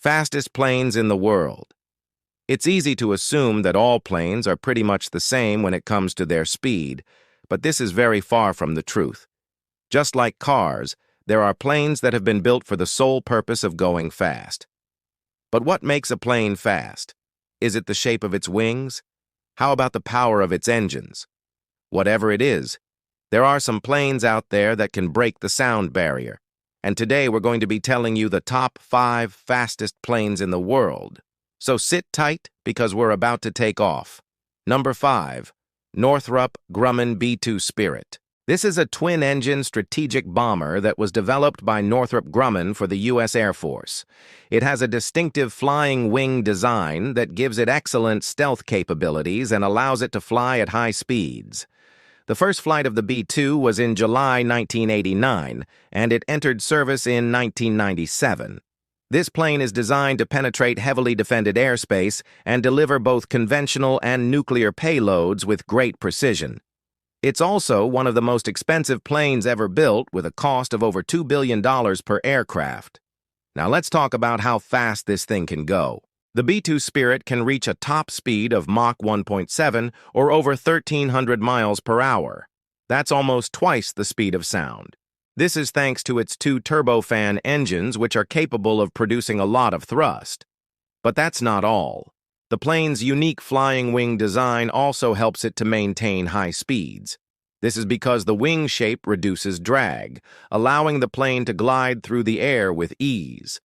Fastest planes in the world. It's easy to assume that all planes are pretty much the same when it comes to their speed, but this is very far from the truth. Just like cars, there are planes that have been built for the sole purpose of going fast. But what makes a plane fast? Is it the shape of its wings? How about the power of its engines? Whatever it is, there are some planes out there that can break the sound barrier. And today we're going to be telling you the top 5 fastest planes in the world. So sit tight because we're about to take off. Number 5. Northrop Grumman B-2 Spirit. This is a twin-engine strategic bomber that was developed by Northrop Grumman for the U.S. Air Force. It has a distinctive flying wing design that gives it excellent stealth capabilities and allows it to fly at high speeds. The first flight of the B-2 was in July 1989, and it entered service in 1997. This plane is designed to penetrate heavily defended airspace and deliver both conventional and nuclear payloads with great precision. It's also one of the most expensive planes ever built, with a cost of over $2 billion per aircraft. Now let's talk about how fast this thing can go. The B-2 Spirit can reach a top speed of Mach 1.7 or over 1,300 miles per hour. That's almost twice the speed of sound. This is thanks to its 2 turbofan engines, which are capable of producing a lot of thrust. But that's not all. The plane's unique flying wing design also helps it to maintain high speeds. This is because the wing shape reduces drag, allowing the plane to glide through the air with ease.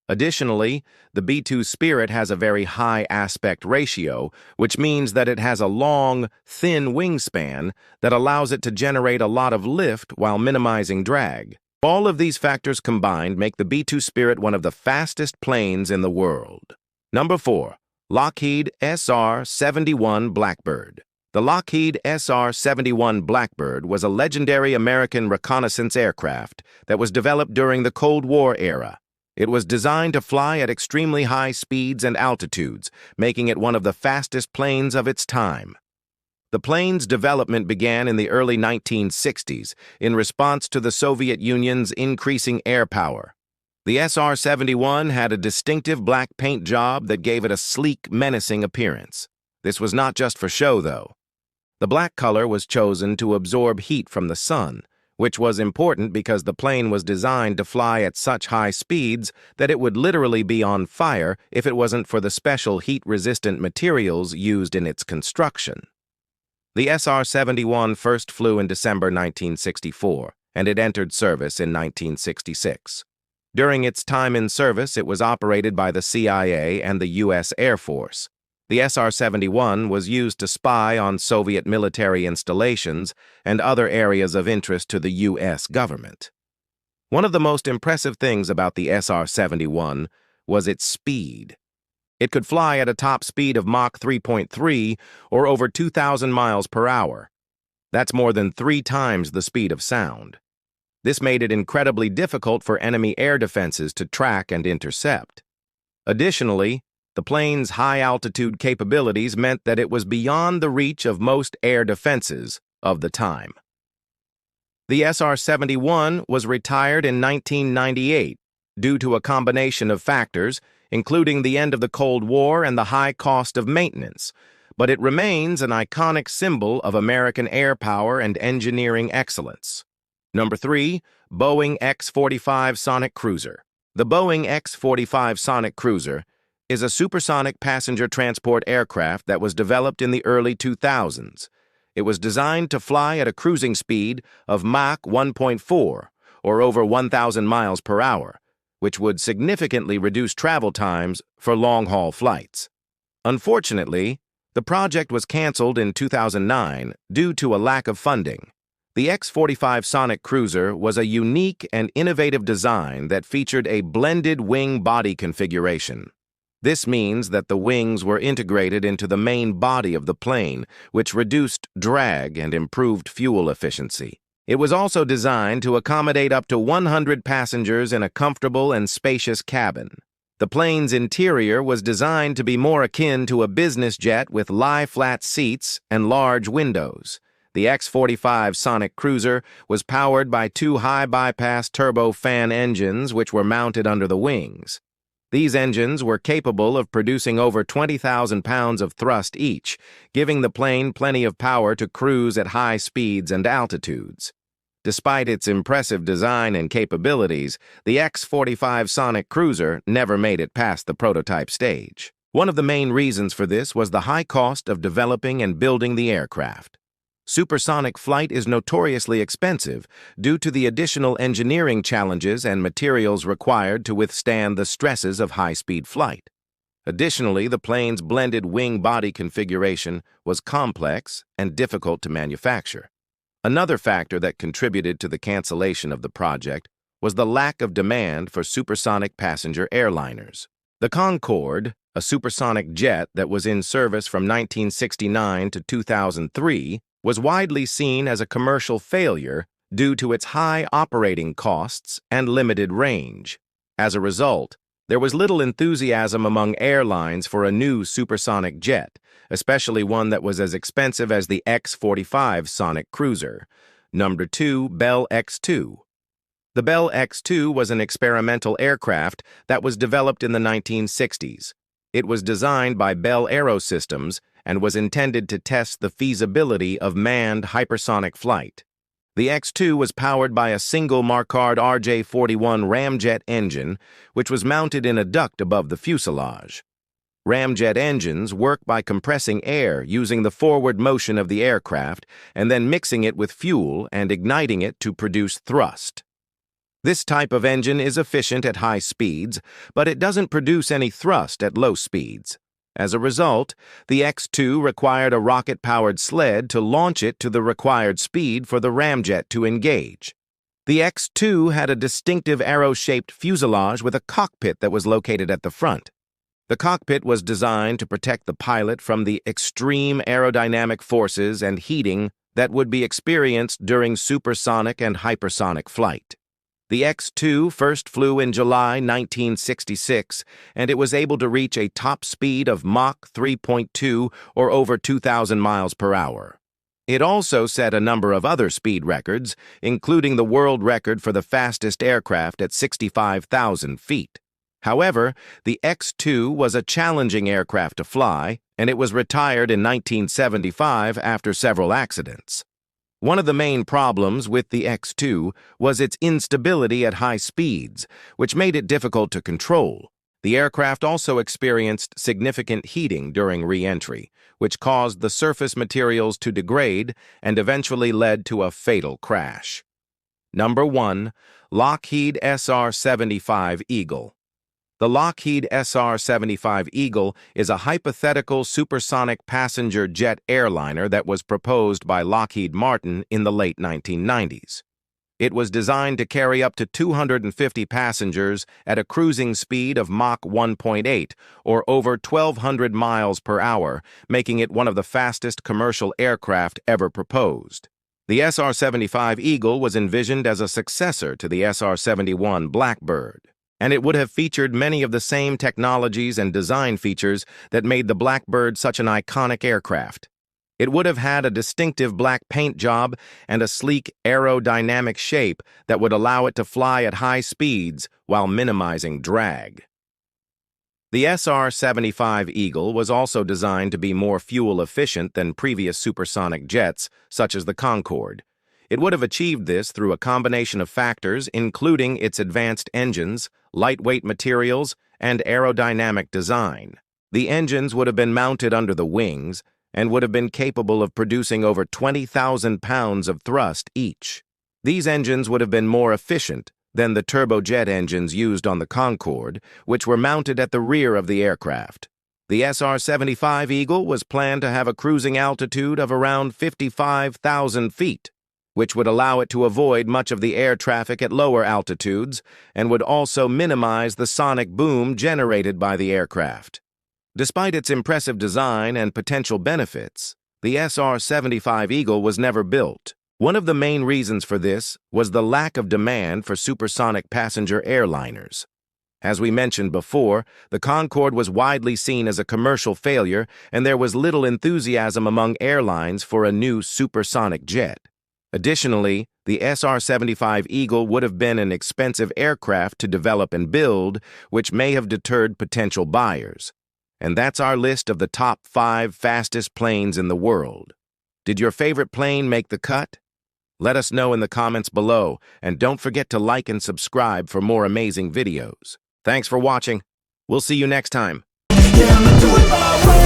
Additionally, the B-2 Spirit has a very high aspect ratio, which means that it has a long, thin wingspan that allows it to generate a lot of lift while minimizing drag. All of these factors combined make the B-2 Spirit one of the fastest planes in the world. Number 4. Lockheed SR-71 Blackbird. The Lockheed SR-71 Blackbird was a legendary American reconnaissance aircraft that was developed during the Cold War era. It was designed to fly at extremely high speeds and altitudes, making it one of the fastest planes of its time. The plane's development began in the early 1960s in response to the Soviet Union's increasing air power. The SR-71 had a distinctive black paint job that gave it a sleek, menacing appearance. This was not just for show, though. The black color was chosen to absorb heat from the sun, which was important because the plane was designed to fly at such high speeds that it would literally be on fire if it wasn't for the special heat-resistant materials used in its construction. The SR-71 first flew in December 1964, and it entered service in 1966. During its time in service, it was operated by the CIA and the U.S. Air Force. The SR-71 was used to spy on Soviet military installations and other areas of interest to the U.S. government. One of the most impressive things about the SR-71 was its speed. It could fly at a top speed of Mach 3.3 or over 2,000 miles per hour. That's more than 3 times the speed of sound. This made it incredibly difficult for enemy air defenses to track and intercept. Additionally, the plane's high-altitude capabilities meant that it was beyond the reach of most air defenses of the time. The SR-71 was retired in 1998 due to a combination of factors, including the end of the Cold War and the high cost of maintenance, but it remains an iconic symbol of American air power and engineering excellence. Number 3. Boeing X-45 Sonic Cruiser. The Boeing X-45 Sonic Cruiser is a supersonic passenger transport aircraft that was developed in the early 2000s. It was designed to fly at a cruising speed of Mach 1.4, or over 1,000 miles per hour, which would significantly reduce travel times for long-haul flights. Unfortunately, the project was canceled in 2009 due to a lack of funding. The X-45 Sonic Cruiser was a unique and innovative design that featured a blended wing body configuration. This means that the wings were integrated into the main body of the plane, which reduced drag and improved fuel efficiency. It was also designed to accommodate up to 100 passengers in a comfortable and spacious cabin. The plane's interior was designed to be more akin to a business jet with lie-flat seats and large windows. The X-45 Sonic Cruiser was powered by 2 high-bypass turbofan engines which were mounted under the wings. These engines were capable of producing over 20,000 pounds of thrust each, giving the plane plenty of power to cruise at high speeds and altitudes. Despite its impressive design and capabilities, the X-45 Sonic cruiser never made it past the prototype stage. One of the main reasons for this was the high cost of developing and building the aircraft. Supersonic flight is notoriously expensive due to the additional engineering challenges and materials required to withstand the stresses of high-speed flight. Additionally, the plane's blended wing-body configuration was complex and difficult to manufacture. Another factor that contributed to the cancellation of the project was the lack of demand for supersonic passenger airliners. The Concorde, a supersonic jet that was in service from 1969 to 2003, was widely seen as a commercial failure due to its high operating costs and limited range. As a result, there was little enthusiasm among airlines for a new supersonic jet, especially one that was as expensive as the X-45 Sonic cruiser. Number 2, Bell X-2. The Bell X-2 was an experimental aircraft that was developed in the 1960s. It was designed by Bell Aerosystems and was intended to test the feasibility of manned hypersonic flight. The X-2 was powered by a single Marquardt RJ-41 ramjet engine, which was mounted in a duct above the fuselage. Ramjet engines work by compressing air using the forward motion of the aircraft and then mixing it with fuel and igniting it to produce thrust. This type of engine is efficient at high speeds, but it doesn't produce any thrust at low speeds. As a result, the X-2 required a rocket-powered sled to launch it to the required speed for the ramjet to engage. The X-2 had a distinctive arrow-shaped fuselage with a cockpit that was located at the front. The cockpit was designed to protect the pilot from the extreme aerodynamic forces and heating that would be experienced during supersonic and hypersonic flight. The X-2 first flew in July 1966, and it was able to reach a top speed of Mach 3.2 or over 2,000 miles per hour. It also set a number of other speed records, including the world record for the fastest aircraft at 65,000 feet. However, the X-2 was a challenging aircraft to fly, and it was retired in 1975 after several accidents. One of the main problems with the X-2 was its instability at high speeds, which made it difficult to control. The aircraft also experienced significant heating during re-entry, which caused the surface materials to degrade and eventually led to a fatal crash. Number 1. Lockheed SR-75 Eagle. The Lockheed SR-75 Eagle is a hypothetical supersonic passenger jet airliner that was proposed by Lockheed Martin in the late 1990s. It was designed to carry up to 250 passengers at a cruising speed of Mach 1.8 or over 1,200 miles per hour, making it one of the fastest commercial aircraft ever proposed. The SR-75 Eagle was envisioned as a successor to the SR-71 Blackbird, and it would have featured many of the same technologies and design features that made the Blackbird such an iconic aircraft. It would have had a distinctive black paint job and a sleek aerodynamic shape that would allow it to fly at high speeds while minimizing drag. The SR-75 Eagle was also designed to be more fuel efficient than previous supersonic jets, such as the Concorde. It would have achieved this through a combination of factors, including its advanced engines, lightweight materials, and aerodynamic design. The engines would have been mounted under the wings and would have been capable of producing over 20,000 pounds of thrust each. These engines would have been more efficient than the turbojet engines used on the Concorde, which were mounted at the rear of the aircraft. The SR-75 Eagle was planned to have a cruising altitude of around 55,000 feet, which would allow it to avoid much of the air traffic at lower altitudes and would also minimize the sonic boom generated by the aircraft. Despite its impressive design and potential benefits, the SR-75 Eagle was never built. One of the main reasons for this was the lack of demand for supersonic passenger airliners. As we mentioned before, the Concorde was widely seen as a commercial failure, and there was little enthusiasm among airlines for a new supersonic jet. Additionally, the SR-75 Eagle would have been an expensive aircraft to develop and build, which may have deterred potential buyers. And that's our list of the top 5 fastest planes in the world. Did your favorite plane make the cut? Let us know in the comments below, and don't forget to like and subscribe for more amazing videos. Thanks for watching. We'll see you next time. Yeah, I'ma do it my way.